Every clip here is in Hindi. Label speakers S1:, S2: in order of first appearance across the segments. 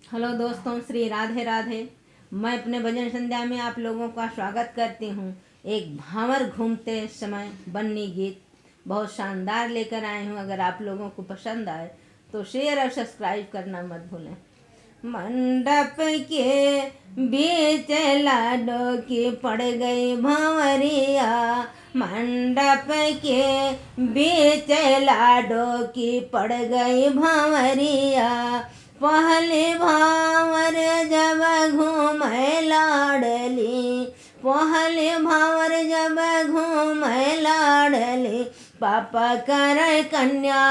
S1: हेलो दोस्तों, श्री राधे राधे। मैं अपने भजन संध्या में आप लोगों का स्वागत करती हूँ। एक भांवर घूमते समय बन्नी गीत बहुत शानदार लेकर आई हूँ। अगर आप लोगों को पसंद आए तो शेयर और सब्सक्राइब करना मत भूलें। मंडप के बीच लाडो की पड़ गई भंवरिया, मंडप के बीच लाडो की पड़ गई भंवरिया। पहले भावर जब घूमे लाडली, पहले भावर जब घूमे लाडली, पापा कर कन्या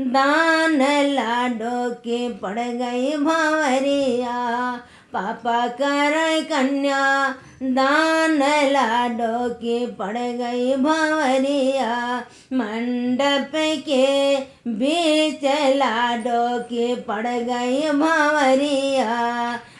S1: दान लाडो की पड़ गई भंवरिया। पापा कर कन्या दान लाडो की पड़ गई भंवरिया। मंडप के बीच लाडो की पड़ गई भंवरिया।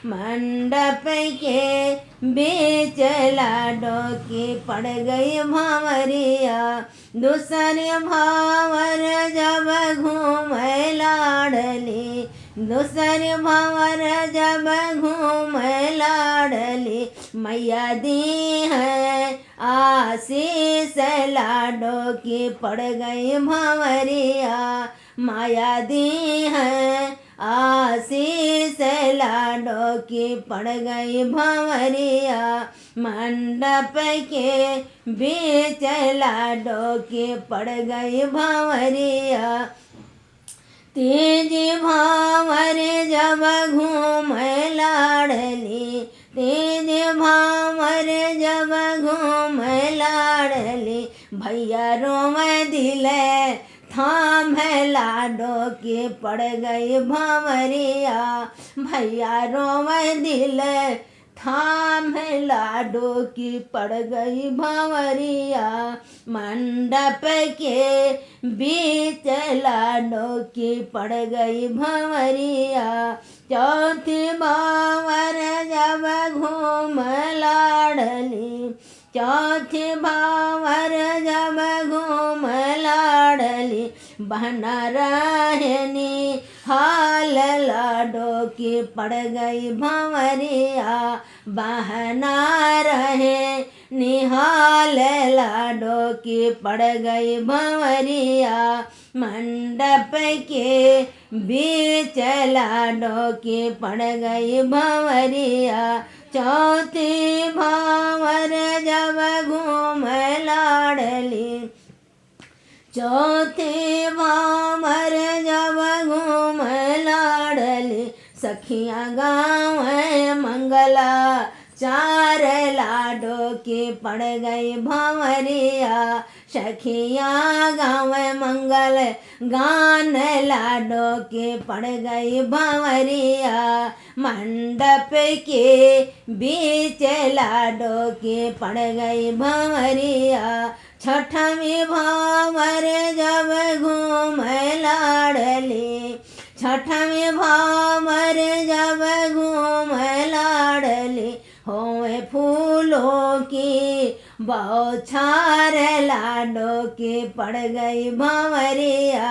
S1: मंडप के बीच लाडो की पड़ गई भंवरिया। दूसरे भावर जब घूमे लाडली, दूसरे भावर जब घूमे लाडली, मैया दी है आशीष लाडो की पड़ गई भंवरिया। माया दी है आशीष लाडो की पड़ गई भंवरिया। मंडप के बीच लाडो की पड़ गई भंवरिया। तेज भावर जब घूमे लाडली, तेज भावर जब घूमे लाडली, भैया रोवे दिले थाम लाडो की पड़ गई भंवरिया। भैया रोवे दिले थाम लाडो की पड़ गई भंवरिया। मंडप के बीच लाडो की पड़ गई भंवरिया। चौथी भावर जब घूम लाडली, चौथी भावर जब घूम लाडली, बहना रहनी हाल लाडो की पड़ गई भंवरिया। बहना रहे निहाल लाडो की पड़ गई भंवरिया। मंडप के बीच लाडो की पड़ गई भंवरिया। चौथी भावर जब घूम लाडली, चौथी भावर जब घूम लाडली, सखियाँ गाँव मंगला चार लाडो की पड़ गई भंवरिया। सखियाँ गाँव मंगल गान लाडो की पड़ गई भंवरिया। मंडप के बीच लाडो की पड़ गई भंवरिया। छठवीं भावर जब घूम लाडली, छठवीं भावर जब घूम लाडली, होए फूलों की बौछार लाडो की पड़ गई भंवरिया।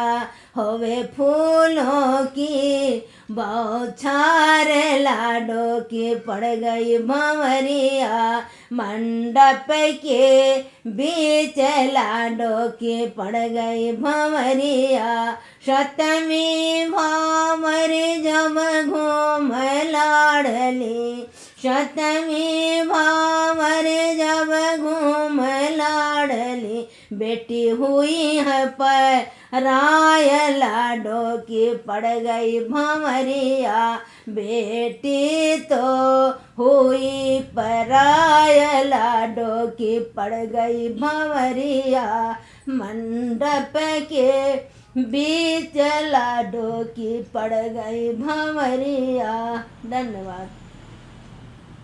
S1: होवे फूलों की बौछार लाडो की पड़ गई भंवरिया। मंडप के बीच लाडो की पड़ गई भंवरिया। सतवीं भावर जब घूम लाडली, सतवीं भावर जब घूम लाडली, बेटी हुई है पराय लाडो की पड़ गई भंवरिया। बेटी तो हुई पराय लाडो की पड़ गई भंवरिया। मंडप के बीच लाडो की पड़ गई भंवरिया। धन्यवाद।